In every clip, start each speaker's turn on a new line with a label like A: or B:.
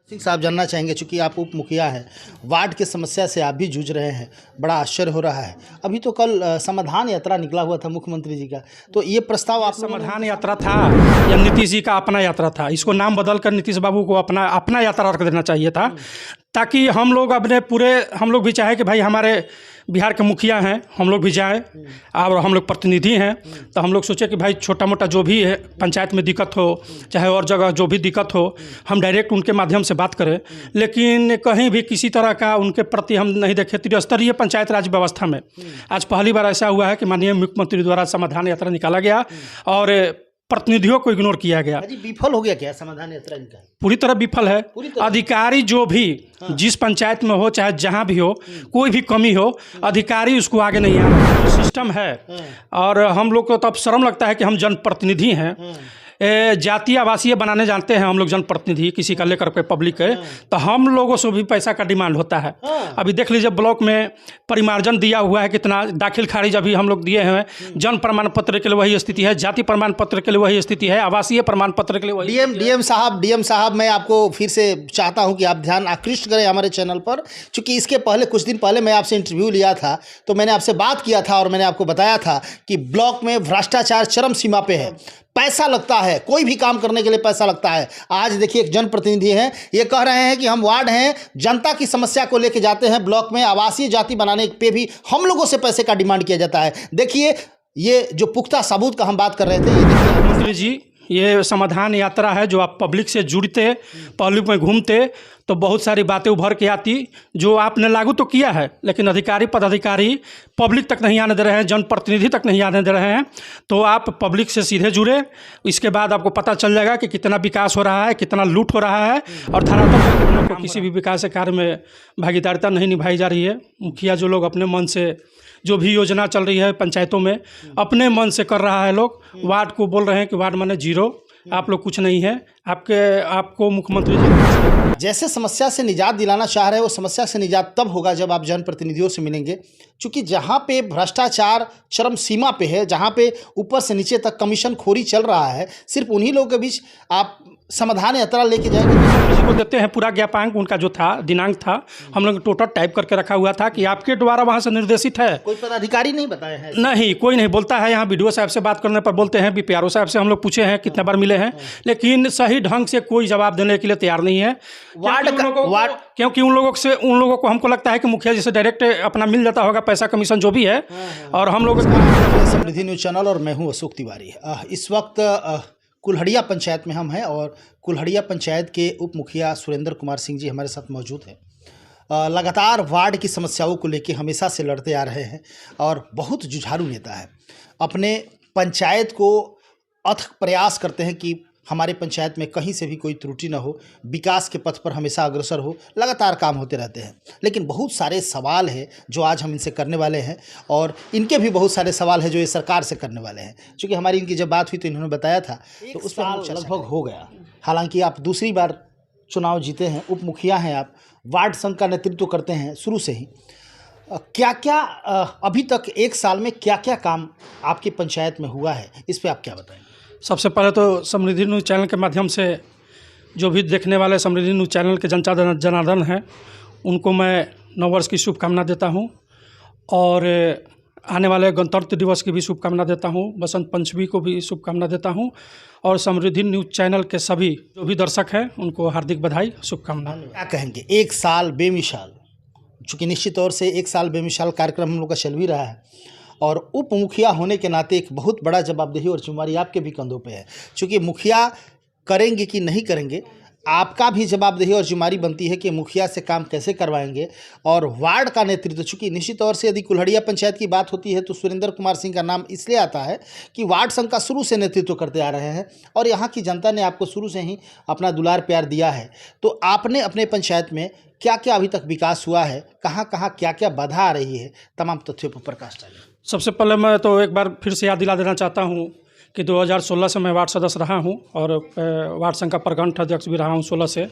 A: सिंह साहब जानना चाहेंगे, चूंकि आप उप मुखिया हैं, वार्ड की समस्या से आप भी जूझ रहे हैं, बड़ा आश्चर्य हो रहा है। अभी तो कल समाधान यात्रा निकला हुआ था मुख्यमंत्री जी का, तो ये प्रस्ताव आप
B: समाधान यात्रा था या नीतीश जी का अपना यात्रा था? इसको नाम बदल कर नीतीश बाबू को अपना अपना यात्रा रख देना चाहिए था, ताकि हम लोग अपने पूरे हम लोग भी चाहे कि भाई हमारे बिहार के मुखिया हैं, हम लोग भी जाएं और हम लोग प्रतिनिधि हैं, तो हम लोग सोचे कि भाई छोटा मोटा जो भी है पंचायत में दिक्कत हो चाहे और जगह जो भी दिक्कत हो, हम डायरेक्ट उनके माध्यम से बात करें। लेकिन कहीं भी किसी तरह का उनके प्रति हम नहीं देखे। त्रिस्तरीय पंचायत राज व्यवस्था में आज पहली बार ऐसा हुआ है कि माननीय मुख्यमंत्री द्वारा समाधान यात्रा निकाला गया और प्रतिनिधियों को इग्नोर किया गया।
A: विफल हो गया क्या समाधान यात्रा इनका?
B: पूरी तरह विफल है। अधिकारी जो भी जिस पंचायत में हो चाहे जहां भी हो, कोई भी कमी हो, अधिकारी उसको आगे नहीं आना। जो सिस्टम है, और हम लोग को तो अब शर्म लगता है कि हम जनप्रतिनिधि हैं। जातीय आवासीय बनाने जानते हैं हम लोग जनप्रतिनिधि, किसी का लेकर के पब्लिक है, तो हम लोगों से भी पैसा का डिमांड होता है। अभी देख लीजिए ब्लॉक में परिमार्जन दिया हुआ है, कितना दाखिल खारिज अभी हम लोग दिए हैं। जन्म प्रमाण पत्र के लिए वही स्थिति है, जाति प्रमाण पत्र के लिए वही स्थिति है, आवासीय प्रमाण पत्र के लिए वही।
A: डीएम साहब मैं आपको फिर से चाहता हूं कि आप ध्यान आकृष्ट करें हमारे चैनल पर, क्योंकि इसके पहले कुछ दिन पहले मैं आपसे इंटरव्यू लिया था, तो मैंने आपसे बात किया था और मैंने आपको बताया था कि ब्लॉक में भ्रष्टाचार चरम सीमा पे है, पैसा लगता है, कोई भी काम करने के लिए पैसा लगता है। आज देखिए एक जनप्रतिनिधि हैं, ये कह रहे हैं कि हम वार्ड हैं, जनता की समस्या को लेके जाते हैं ब्लॉक में, आवासीय जाति बनाने पे भी हम लोगों से पैसे का डिमांड किया जाता है। देखिए ये जो पुख्ता सबूत का हम बात कर रहे थे, ये देखिए
B: मंत्री जी, ये समाधान यात्रा है। जो आप पब्लिक से जुड़ते, पब्लिक में घूमते, तो बहुत सारी बातें उभर के आती जो आपने लागू तो किया है, लेकिन अधिकारी पदाधिकारी पब्लिक तक नहीं आने दे रहे हैं, जनप्रतिनिधि तक नहीं आने दे रहे हैं। तो आप पब्लिक से सीधे जुड़े, इसके बाद आपको पता चल जाएगा कि कितना विकास हो रहा है, कितना लूट हो रहा है, और धरातल को किसी भी विकास कार्य में भागीदारिता नहीं निभाई जा रही है। मुखिया जो लोग अपने मन से जो भी योजना चल रही है पंचायतों में अपने मन से कर रहा है, लोग वार्ड को बोल रहे हैं कि वार्ड माने जीरो, आप लोग कुछ नहीं है। आपको मुख्यमंत्री जी
A: जैसे समस्या से निजात दिलाना चाह रहे हैं, वो समस्या से निजात तब होगा जब आप जनप्रतिनिधियों से मिलेंगे, क्योंकि जहाँ पे भ्रष्टाचार चरम सीमा पे है, जहाँ पे ऊपर से नीचे तक कमीशन खोरी चल रहा है, सिर्फ उन्हीं लोगों के बीच आप समाधान यात्रा लेके जाएंगे।
B: को देते हैं पूरा ज्ञापांक, उनका जो था दिनांक था, हम लोग टोटल टाइप करके रखा हुआ था कि आपके द्वारा वहाँ से निर्देशित है।
A: कोई पदाधिकारी नहीं बताया है?
B: नहीं, कोई नहीं बोलता है। यहाँ बीडीओ साहब से बात करने पर बोलते हैं, बीपीआरओ साहब से हम लोग पूछे हैं कितने बार मिले हैं, लेकिन सही ढंग से कोई जवाब देने के लिए तैयार नहीं है। क्योंकि उन लोगों को हमको लगता है कि मुखिया जी से डायरेक्ट अपना मिल जाता होगा पैसा कमीशन जो भी है। और हम लोग
A: समृद्धि न्यूज़ चैनल और मैं हूँ अशोक तिवारी। इस वक्त कुल्हड़िया पंचायत में हम हैं और कुल्हड़िया पंचायत के उप मुखिया सुरेंद्र कुमार सिंह जी हमारे साथ मौजूद हैं। लगातार वार्ड की समस्याओं को लेकर हमेशा से लड़ते आ रहे हैं और बहुत जुझारू नेता है। अपने पंचायत को अथक प्रयास करते हैं कि हमारे पंचायत में कहीं से भी कोई त्रुटि ना हो, विकास के पथ पर हमेशा अग्रसर हो, लगातार काम होते रहते हैं। लेकिन बहुत सारे सवाल हैं जो आज हम इनसे करने वाले हैं, और इनके भी बहुत सारे सवाल हैं जो ये सरकार से करने वाले हैं। क्योंकि हमारी इनकी जब बात हुई तो इन्होंने बताया था, तो उस पर लगभग हो गया। हालांकि आप दूसरी बार चुनाव जीते हैं, उप मुखिया हैं आप, वार्ड संघ का नेतृत्व करते हैं शुरू से ही। क्या क्या अभी तक एक साल में क्या क्या काम आपकी पंचायत में हुआ है, इस पर आप क्या बताएंगे?
B: सबसे पहले तो समृद्धि न्यूज़ चैनल के माध्यम से जो भी देखने वाले समृद्धि न्यूज़ चैनल के जनता जनार्दन हैं, उनको मैं नववर्ष की शुभकामना देता हूं, और आने वाले गणतंत्र दिवस की भी शुभकामना देता हूं, बसंत पंचमी को भी शुभकामना देता हूं, और समृद्धि न्यूज़ चैनल के सभी जो भी दर्शक हैं उनको हार्दिक बधाई, शुभकामना।
A: क्या कहेंगे, एक साल बेमिसाल, चूँकि निश्चित तौर से एक साल बेमिसाल कार्यक्रम हम लोग का चल भी रहा है, और उप मुखिया होने के नाते एक बहुत बड़ा जवाबदेही और जिम्मेदारी आपके भी कंधों पे है। क्योंकि मुखिया करेंगे कि नहीं करेंगे, आपका भी जवाबदेही और जिम्मेदारी बनती है कि मुखिया से काम कैसे करवाएंगे। और वार्ड का नेतृत्व, चूँकि निश्चित तौर से यदि कुल्हड़िया पंचायत की बात होती है तो सुरेंद्र कुमार सिंह का नाम इसलिए आता है कि वार्ड संघ का शुरू से नेतृत्व करते आ रहे हैं, और यहाँ की जनता ने आपको शुरू से ही अपना दुलार प्यार दिया है। तो आपने अपने पंचायत में क्या क्या अभी तक विकास हुआ है, कहाँ कहाँ क्या क्या बाधा आ रही है, तमाम तथ्यों पर प्रकाश डालें।
B: सबसे पहले मैं तो एक बार फिर से याद दिला देना चाहता हूँ कि 2016 से मैं वार्ड सदस्य रहा हूं और वार्ड संघ का प्रखंड अध्यक्ष भी रहा हूं 16 से।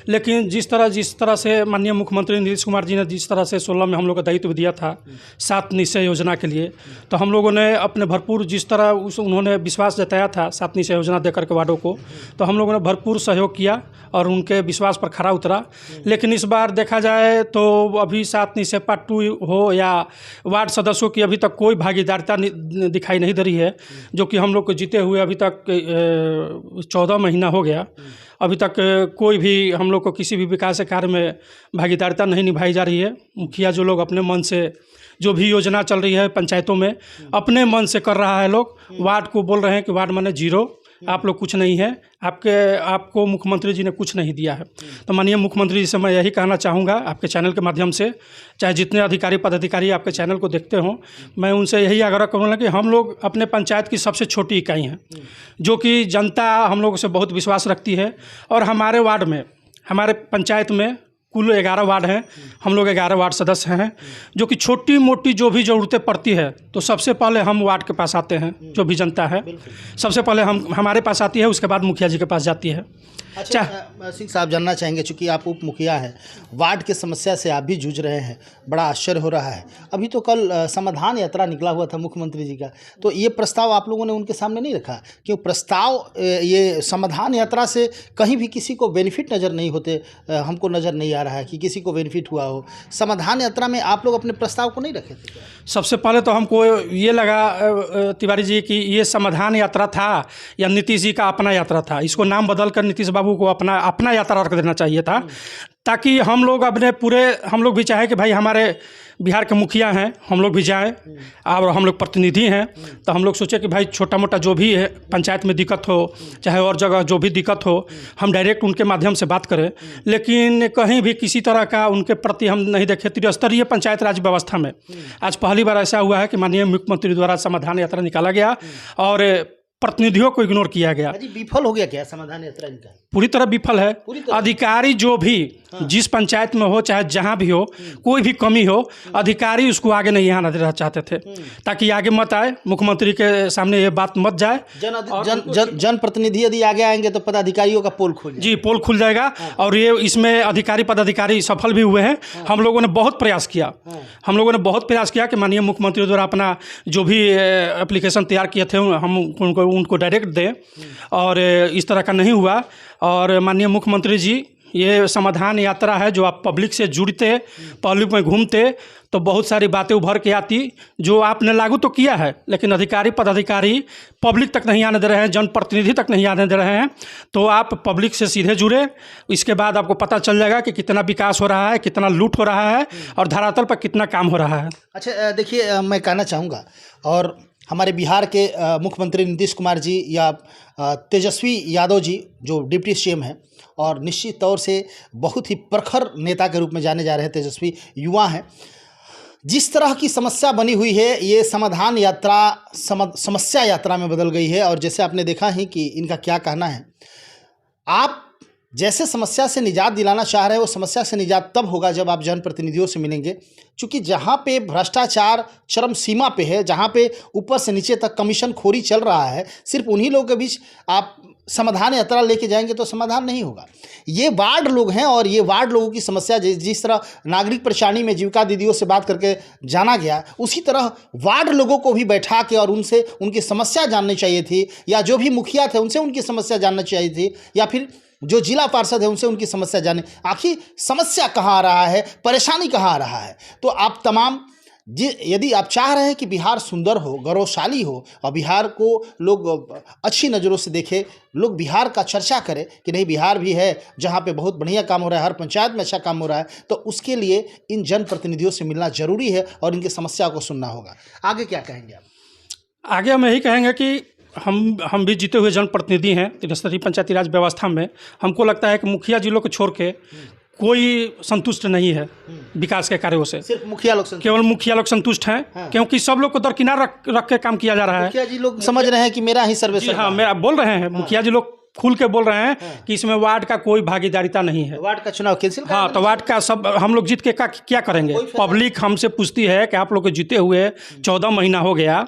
B: लेकिन जिस तरह से माननीय मुख्यमंत्री नीतीश कुमार जी ने जिस तरह से 16 में हम लोग को दायित्व दिया था 7 निश्चय योजना के लिए, तो हम लोगों ने अपने भरपूर जिस तरह उन्होंने विश्वास जताया था 7 निश्चय योजना देकर के वार्डों को, तो हम लोगों ने भरपूर सहयोग किया और उनके विश्वास पर खरा उतरा। लेकिन इस बार देखा जाए तो अभी 7 निश्चय पार्ट 2 हो या वार्ड सदस्यों की अभी तक कोई भागीदारिता दिखाई नहीं दे रही है, जो कि हम लोग को जीते हुए अभी तक 14 महीना हो गया। अभी तक कोई भी हम लोग को किसी भी विकास कार्य में भागीदारिता नहीं निभाई जा रही है। मुखिया जो लोग अपने मन से जो भी योजना चल रही है पंचायतों में अपने मन से कर रहा है, लोग वार्ड को बोल रहे हैं कि वार्ड माने 0, आप लोग कुछ नहीं है, आपको मुख्यमंत्री जी ने कुछ नहीं दिया है। तो माननीय मुख्यमंत्री जी से मैं यही कहना चाहूँगा आपके चैनल के माध्यम से, चाहे जितने अधिकारी पदाधिकारी आपके चैनल को देखते हों, मैं उनसे यही आग्रह करूँगा कि हम लोग अपने पंचायत की सबसे छोटी इकाई हैं, जो कि जनता हम लोगों से बहुत विश्वास रखती है। और हमारे वार्ड में, हमारे पंचायत में कुल 11 वार्ड हैं, हम लोग 11 वार्ड सदस्य हैं, जो कि छोटी मोटी जो भी ज़रूरतें पड़ती है तो सबसे पहले हम वार्ड के पास आते हैं। जो भी जनता है सबसे पहले हमारे पास आती है, उसके बाद मुखिया जी के पास जाती है।
A: अच्छा, सिंह साहब जानना चाहेंगे, चूँकि आप उप मुखिया हैं, वार्ड की समस्या से आप भी जूझ रहे हैं, बड़ा आश्चर्य हो रहा है। अभी तो कल समाधान यात्रा निकला हुआ था मुख्यमंत्री जी का, तो ये प्रस्ताव आप लोगों ने उनके सामने नहीं रखा? क्यों प्रस्ताव ये समाधान यात्रा से कहीं भी किसी को बेनिफिट नज़र नहीं होते, हमको नज़र नहीं आ रहा है कि किसी को बेनिफिट हुआ हो। समाधान यात्रा में आप लोग अपने प्रस्ताव को नहीं रखे थे?
B: सबसे पहले तो हमको ये लगा तिवारी जी कि ये समाधान यात्रा था या नीतीश जी का अपना यात्रा था। इसको नाम बदल कर नीतीश बाबू को अपना यात्रा रख देना चाहिए था, ताकि हम लोग हम लोग भी चाहे कि भाई हमारे बिहार के मुखिया हैं, हम लोग भी जाएं और हम लोग प्रतिनिधि हैं, तो हम लोग सोचे कि भाई छोटा मोटा जो भी है पंचायत में दिक्कत हो, चाहे और जगह जो भी दिक्कत हो, हम डायरेक्ट उनके माध्यम से बात करें। लेकिन कहीं भी किसी तरह का उनके प्रति हम नहीं देखे। त्रिस्तरीय पंचायत राज व्यवस्था में आज पहली बार ऐसा हुआ है कि माननीय मुख्यमंत्री द्वारा समाधान यात्रा निकाला गया और प्रतिनिधियों को इग्नोर किया गया।
A: विफल हो गया क्या समाधान यात्रा इनका? पूरी
B: तरह विफल है। अधिकारी जो भी जिस पंचायत में हो, चाहे जहां भी हो, कोई भी कमी हो, अधिकारी उसको आगे नहीं आना देना चाहते थे, ताकि आगे मत आए, मुख्यमंत्री के सामने ये बात मत जाए।
A: जनप्रतिनिधि यदि आगे आएंगे तो पदाधिकारियों का पोल खुल
B: जी, पोल खुल जाएगा। और ये इसमें अधिकारी पदाधिकारी सफल भी हुए हैं। हम लोगों ने बहुत प्रयास किया, कि माननीय मुख्यमंत्री द्वारा अपना जो भी एप्लीकेशन तैयार किए थे हम उनको डायरेक्ट दें, और इस तरह का नहीं हुआ। और माननीय मुख्यमंत्री जी, ये समाधान यात्रा है, जो आप पब्लिक से जुड़ते, पब्लिक में घूमते तो बहुत सारी बातें उभर के आती, जो आपने लागू तो किया है, लेकिन अधिकारी पदाधिकारी पब्लिक तक नहीं आने दे रहे हैं, जनप्रतिनिधि तक नहीं आने दे रहे हैं। तो आप पब्लिक से सीधे जुड़े, इसके बाद आपको पता चल जाएगा कि कितना विकास हो रहा है, कितना लूट हो रहा है और धरातल पर कितना काम हो रहा है।
A: अच्छा, देखिए, मैं कहना चाहूँगा, और हमारे बिहार के मुख्यमंत्री नीतीश कुमार जी या तेजस्वी यादव जी जो डिप्टी सीएम हैं, और निश्चित तौर से बहुत ही प्रखर नेता के रूप में जाने जा रहे हैं, तेजस्वी युवा हैं, जिस तरह की समस्या बनी हुई है, ये समाधान यात्रा समस्या यात्रा में बदल गई है। और जैसे आपने देखा ही कि इनका क्या कहना है, आप जैसे समस्या से निजात दिलाना चाह रहे हैं, वो समस्या से निजात तब होगा जब आप जनप्रतिनिधियों से मिलेंगे। क्योंकि जहाँ पे भ्रष्टाचार चरम सीमा पे है, जहाँ पे ऊपर से नीचे तक कमीशन खोरी चल रहा है, सिर्फ उन्हीं लोगों के बीच आप समाधान यात्रा लेके जाएंगे तो समाधान नहीं होगा। ये वार्ड लोग हैं, और ये वार्ड लोगों की समस्या जिस तरह नागरिक परेशानी में जीविका दीदियों से बात करके जाना गया, उसी तरह वार्ड लोगों को भी बैठा के और उनसे उनकी समस्या जाननी चाहिए थी, या जो भी मुखिया थे उनसे उनकी समस्या जानना चाहिए थी, या फिर जो जिला पार्षद है उनसे उनकी समस्या जाने, आखिर समस्या कहाँ आ रहा है, परेशानी कहाँ आ रहा है। तो आप तमाम यदि आप चाह रहे हैं कि बिहार सुंदर हो, गौरवशाली हो, और बिहार को लोग अच्छी नज़रों से देखें, लोग बिहार का चर्चा करें कि नहीं बिहार भी है जहाँ पे बहुत बढ़िया काम हो रहा है, हर पंचायत में अच्छा काम हो रहा है, तो उसके लिए इन जनप्रतिनिधियों से मिलना ज़रूरी है और इनकी समस्या को सुनना होगा। आगे क्या कहेंगे आप?
B: आगे हम यही कहेंगे कि हम भी जीते हुए जनप्रतिनिधि हैं त्रिस्तरीय पंचायती राज व्यवस्था में। हमको लगता है कि मुखिया जिलों को छोड़ के कोई संतुष्ट नहीं है विकास के कार्यों से।
A: सिर्फ मुखिया लोग
B: केवल मुखिया लोग संतुष्ट हैं। हाँ। क्योंकि सब लोग को दरकिनार रख के काम किया जा रहा है।
A: मुखिया जी लोग समझ रहे हैं कि मेरा ही सर्वे।
B: हाँ, मेरा बोल रहे हैं। हाँ। मुखिया जी लोग खुल के बोल रहे हैं। हाँ। कि इसमें वार्ड का कोई भागीदारिता नहीं है।
A: वार्ड का चुनाव कैंसिल।
B: हाँ, तो वार्ड का सब हम लोग जीत के क्या करेंगे? पब्लिक हमसे पूछती है कि आप लोग को जीते हुए 14 महीना हो गया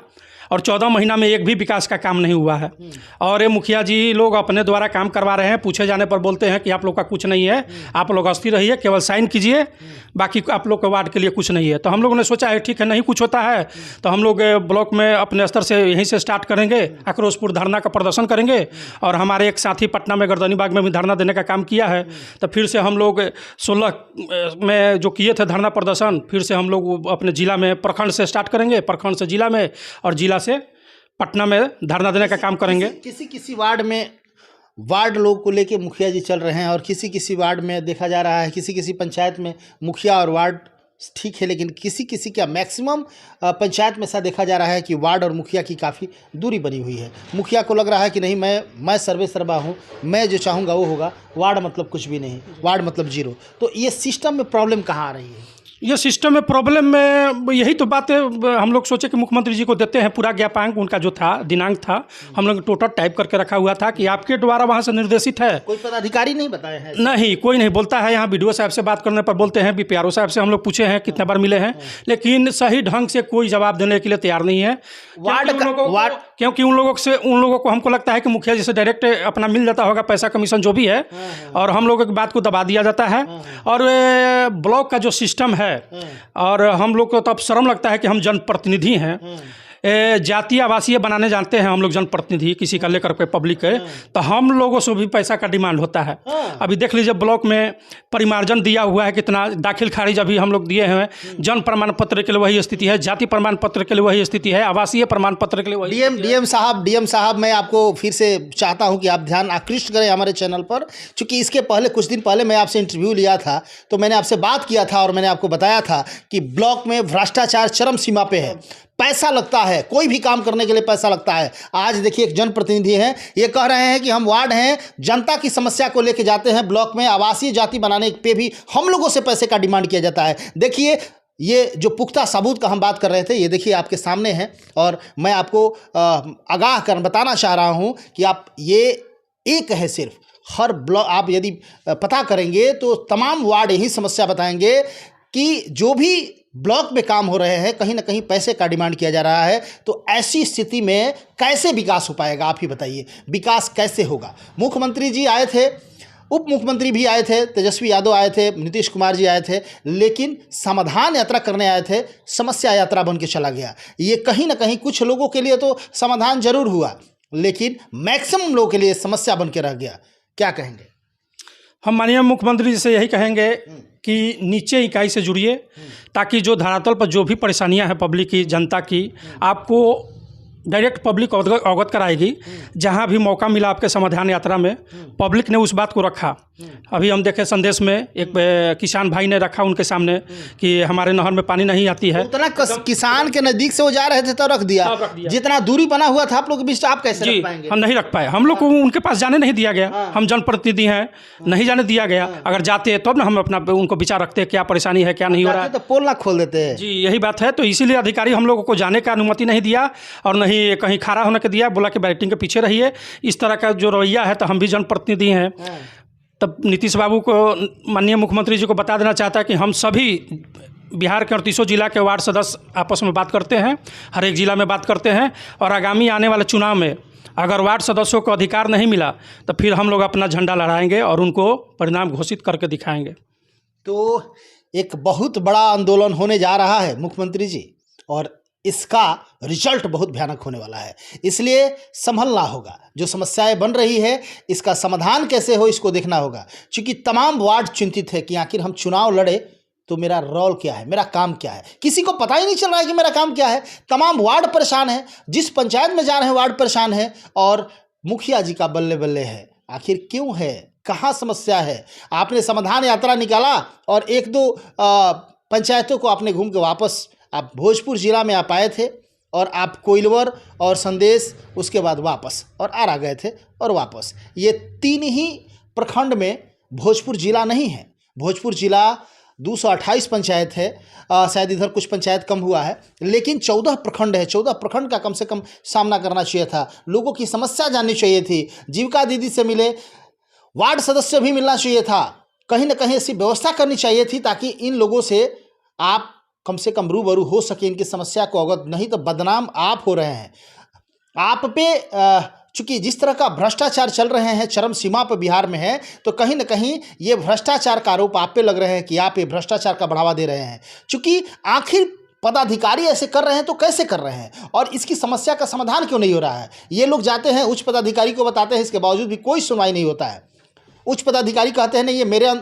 B: और 14 महीना में एक भी विकास का काम नहीं हुआ है। और ये मुखिया जी लोग अपने द्वारा काम करवा रहे हैं, पूछे जाने पर बोलते हैं कि आप लोग का कुछ नहीं है, आप लोग अस्थिर रहिए, केवल साइन कीजिए, बाकी आप लोग के वार्ड के लिए कुछ नहीं है। तो हम लोगों ने सोचा है ठीक है, नहीं कुछ होता है तो हम लोग ब्लॉक में अपने स्तर से यहीं से स्टार्ट करेंगे, आक्रोशपुर धरना का प्रदर्शन करेंगे। और हमारे एक साथी पटना में गर्दनी बाग में भी धरना देने का काम किया है। तो फिर से हम लोग 16 में जो किए थे धरना प्रदर्शन, फिर से हम लोग अपने ज़िला में प्रखंड से स्टार्ट करेंगे, प्रखंड से ज़िला में और ज़िला से पटना में धरना देने का काम करेंगे।
A: किसी वार्ड में वार्ड लोग को लेके मुखिया जी चल रहे हैं, और किसी वार्ड में देखा जा रहा है, किसी पंचायत में मुखिया और वार्ड ठीक है, लेकिन किसी क्या मैक्सिमम पंचायत में ऐसा देखा जा रहा है कि वार्ड और मुखिया की काफ़ी दूरी बनी हुई है। मुखिया को लग रहा है कि नहीं, मैं सर्वे सर्वा हूँ, मैं जो चाहूँगा वो होगा, वार्ड मतलब कुछ भी नहीं, वार्ड मतलब जीरो। तो ये सिस्टम में प्रॉब्लम कहाँ आ रही है?
B: ये सिस्टम में प्रॉब्लम में यही तो बात है। हम लोग सोचे कि मुख्यमंत्री जी को देते हैं पूरा ज्ञापांक, उनका जो था दिनांक था हम लोग टोटल टाइप करके रखा हुआ था कि आपके द्वारा वहाँ से निर्देशित है।
A: कोई पदाधिकारी नहीं बताए हैं?
B: नहीं, कोई नहीं बोलता है। यहाँ बीडीओ साहब से बात करने पर बोलते हैं, बीपीआरओ साहब से हम लोग पूछे हैं कितने बार मिले हैं, लेकिन सही ढंग से कोई जवाब देने के लिए तैयार नहीं है। क्योंकि उन लोगों को हमको लगता है कि मुखिया जी से डायरेक्ट अपना मिल जाता होगा पैसा कमीशन जो भी है, और हम लोगों की बात को दबा दिया जाता है। और ब्लॉक का जो सिस्टम है, और हम लोग को तो अब शर्म लगता है कि हम जनप्रतिनिधि हैं। जातीय आवासीय बनाने जानते हैं हम लोग जनप्रतिनिधि, किसी का लेकर के पब्लिक है, तो हम लोगों से भी पैसा का डिमांड होता है। अभी देख लीजिए ब्लॉक में परिमार्जन दिया हुआ है कितना, दाखिल खारिज अभी हम लोग दिए हैं। जन्म प्रमाण पत्र के लिए वही स्थिति है, जाति प्रमाण पत्र के लिए वही स्थिति है, आवासीय प्रमाण पत्र के लिए वही।
A: डीएम साहब मैं आपको फिर से चाहता हूं कि आप ध्यान आकृष्ट करें हमारे चैनल पर, क्योंकि इसके पहले कुछ दिन पहले मैं आपसे इंटरव्यू लिया था, तो मैंने आपसे बात किया था और मैंने आपको बताया था कि ब्लॉक में भ्रष्टाचार चरम सीमा पे है, पैसा लगता है, कोई भी काम करने के लिए पैसा लगता है। आज देखिए एक जनप्रतिनिधि हैं, ये कह रहे हैं कि हम वार्ड हैं, जनता की समस्या को लेके जाते हैं ब्लॉक में, आवासीय जाति बनाने पे भी हम लोगों से पैसे का डिमांड किया जाता है। देखिए ये जो पुख्ता सबूत का हम बात कर रहे थे, ये देखिए आपके सामने है, और मैं आपको आगाह कर बताना चाह रहा हूँ कि आप ये एक है सिर्फ, हर ब्लॉक आप यदि पता करेंगे तो तमाम वार्ड यही समस्या बताएंगे कि जो भी ब्लॉक में काम हो रहे हैं कहीं ना कहीं पैसे का डिमांड किया जा रहा है। तो ऐसी स्थिति में कैसे विकास हो पाएगा, आप ही बताइए, विकास कैसे होगा? मुख्यमंत्री जी आए थे, उप मुख्यमंत्री भी आए थे, तेजस्वी यादव आए थे, नीतीश कुमार जी आए थे, लेकिन समाधान यात्रा करने आए थे, समस्या यात्रा बन के चला गया। ये कहीं ना कहीं कुछ लोगों के लिए तो समाधान जरूर हुआ, लेकिन मैक्सिमम लोगों के लिए समस्या बन के रह गया। क्या कहेंगे?
B: हम माननीय मुख्यमंत्री जी से यही कहेंगे कि नीचे इकाई से जुड़िए, ताकि जो धरातल पर जो भी परेशानियां हैं पब्लिक की, जनता की, आपको डायरेक्ट पब्लिक अवगत कराएगी। जहां भी मौका मिला आपके समाधान यात्रा में, पब्लिक ने उस बात को रखा। अभी हम देखे संदेश में एक किसान भाई ने रखा उनके सामने कि हमारे नहर में पानी नहीं आती है।
A: उतना किसान के नज़दीक से वो जा रहे थे तो रख दिया। जितना दूरी बना हुआ था आप लोग के बीच, आप कैसे रख पाएंगे?
B: हम नहीं रख पाए, हम लोग को उनके पास जाने नहीं दिया गया। हम जनप्रतिनिधि हैं, नहीं जाने दिया गया। अगर जाते तब ना हम अपना उनको विचार रखते क्या परेशानी है, क्या नहीं हो रहा है,
A: तो पोल ना खोल देते हैं।
B: जी यही बात है। तो इसीलिए अधिकारी हम लोगों को जाने का अनुमति नहीं दिया और नहीं कहीं खड़ा होने के दिया, बोला कि बैरिकेडिंग के पीछे रहिए। इस तरह का जो रवैया है, तो हम भी जनप्रतिनिधि हैं। तब नीतीश बाबू को, माननीय मुख्यमंत्री जी को बता देना चाहता है कि हम सभी बिहार के 38 जिला के वार्ड सदस्य आपस में बात करते हैं, हर एक जिला में बात करते हैं, और आगामी आने वाले चुनाव में अगर वार्ड सदस्यों को अधिकार नहीं मिला तो फिर हम लोग अपना झंडा लहराएंगे और उनको परिणाम घोषित करके दिखाएंगे।
A: तो एक बहुत बड़ा आंदोलन होने जा रहा है मुख्यमंत्री जी, और इसका रिजल्ट बहुत भयानक होने वाला है, इसलिए संभलना होगा। जो समस्याएं बन रही है इसका समाधान कैसे हो, इसको देखना होगा। क्योंकि तमाम वार्ड चिंतित है कि आखिर हम चुनाव लड़े तो मेरा रोल क्या है, मेरा काम क्या है, किसी को पता ही नहीं चल रहा है कि मेरा काम क्या है। तमाम वार्ड परेशान है, जिस पंचायत में जा रहे हैं वार्ड परेशान है, और मुखिया जी का बल्ले बल्ले है। आखिर क्यों है, कहाँ समस्या है? आपने समाधान यात्रा निकाला और एक दो पंचायतों को आपने घूम के वापस, आप भोजपुर जिला में आप आए थे और आप कोइलवर और संदेश, उसके बाद वापस और आरा गए थे और वापस। ये 3 ही प्रखंड में भोजपुर जिला नहीं है। भोजपुर जिला 228 पंचायत है, शायद इधर कुछ पंचायत कम हुआ है, लेकिन 14 प्रखंड है। 14 प्रखंड का कम से कम सामना करना चाहिए था, लोगों की समस्या जाननी चाहिए थी। जीविका दीदी से मिले, वार्ड सदस्य भी मिलना चाहिए था, कहीं ना कहीं ऐसी व्यवस्था करनी चाहिए थी ताकि इन लोगों से आप कम से कम रूबरू हो सके इनकी समस्या को अवगत, नहीं तो बदनाम आप हो रहे हैं। आप पे चूँकि जिस तरह का भ्रष्टाचार चल रहे हैं, चरम सीमा पर बिहार में है, तो कहीं न कहीं ये भ्रष्टाचार का आरोप आप पे लग रहे हैं कि आप ये भ्रष्टाचार का बढ़ावा दे रहे हैं। चूँकि आखिर पदाधिकारी ऐसे कर रहे हैं तो कैसे कर रहे हैं, और इसकी समस्या का समाधान क्यों नहीं हो रहा है? ये लोग जाते हैं उच्च पदाधिकारी को बताते हैं, इसके बावजूद भी कोई सुनवाई नहीं होता है। उच्च पदाधिकारी कहते हैं नहीं ये मेरे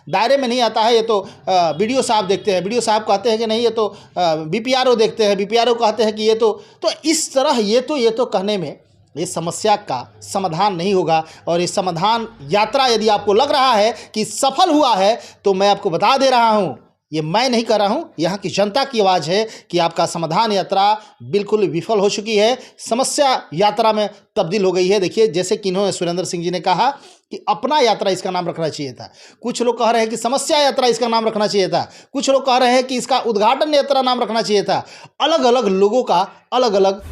A: दायरे में नहीं आता है, ये तो बीडीओ साहब देखते हैं। बीडीओ साहब कहते हैं कि नहीं ये तो बीपीआरओ देखते हैं। बीपीआरओ कहते हैं कि ये तो इस तरह ये तो कहने में ये समस्या का समाधान नहीं होगा। और ये समाधान यात्रा यदि आपको लग रहा है कि सफल हुआ है, तो मैं आपको बता दे रहा हूँ, ये मैं नहीं कर रहा हूँ, यहाँ की जनता की आवाज़ है कि आपका समाधान यात्रा बिल्कुल विफल हो चुकी है, समस्या यात्रा में तब्दील हो गई है। देखिए जैसे कि इन्होंने सुरेंद्र सिंह जी ने कहा कि अपना यात्रा इसका नाम रखना चाहिए था। कुछ लोग कह रहे हैं कि समस्या यात्रा इसका नाम रखना चाहिए था। कुछ लोग कह रहे हैं कि इसका उद्घाटन यात्रा नाम रखना चाहिए था। अलग अलग लोगों का अलग अलग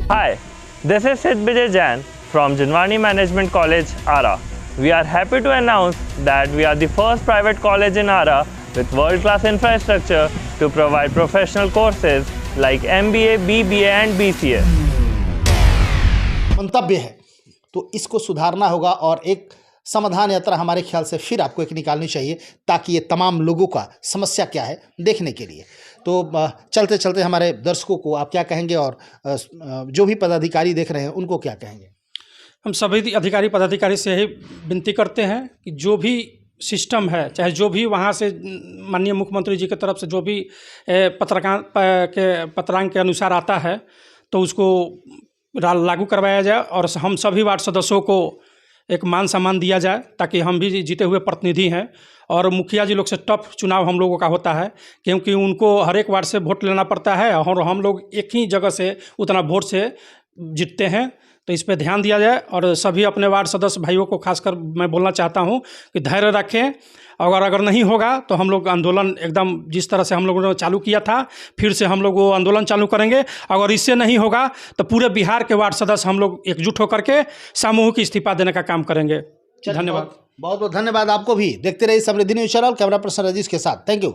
C: Hi, this is Sid Vijay Jain from Jinwani Management College, Ara. We are happy to announce that we are the first private college in Ara with world-class infrastructure to provide professional courses like MBA, BBA and BCA.
A: मंतव्य है, तो इसको सुधारना होगा और एक समाधान यात्रा हमारे ख्याल से फिर आपको एक निकालनी चाहिए, ताकि ये तमाम लोगों का समस्या क्या है देखने के लिए। तो चलते चलते हमारे दर्शकों को आप क्या कहेंगे, और जो भी पदाधिकारी देख रहे हैं उनको क्या कहेंगे?
B: हम सभी अधिकारी पदाधिकारी से यही विनती करते हैं कि जो भी सिस्टम है, चाहे जो भी वहाँ से माननीय मुख्यमंत्री जी की तरफ से जो भी पत्रांक के अनुसार आता है, तो उसको लागू करवाया जाए और हम सभी वार्ड सदस्यों को एक मान सम्मान दिया जाए, ताकि हम भी जीते हुए प्रतिनिधि हैं। और मुखिया जी लोग से टफ चुनाव हम लोगों का होता है, क्योंकि उनको हर एक वार्ड से वोट लेना पड़ता है और हम लोग एक ही जगह से उतना वोट से जीतते हैं। तो इस पे ध्यान दिया जाए और सभी अपने वार्ड सदस्य भाइयों को खासकर मैं बोलना चाहता हूँ कि धैर्य रखें, और अगर नहीं होगा तो हम लोग आंदोलन एकदम जिस तरह से हम लोगों ने चालू किया था, फिर से हम लोग वो आंदोलन चालू करेंगे। अगर इससे नहीं होगा तो पूरे बिहार के वार्ड सदस्य हम लोग एकजुट होकर के सामूहिक इस्तीफा देने का काम करेंगे। धन्यवाद।
A: बहुत बहुत धन्यवाद आपको भी। देखते रहिए Samriddhi news channel. Camera person Rajeesh के साथ, थैंक यू।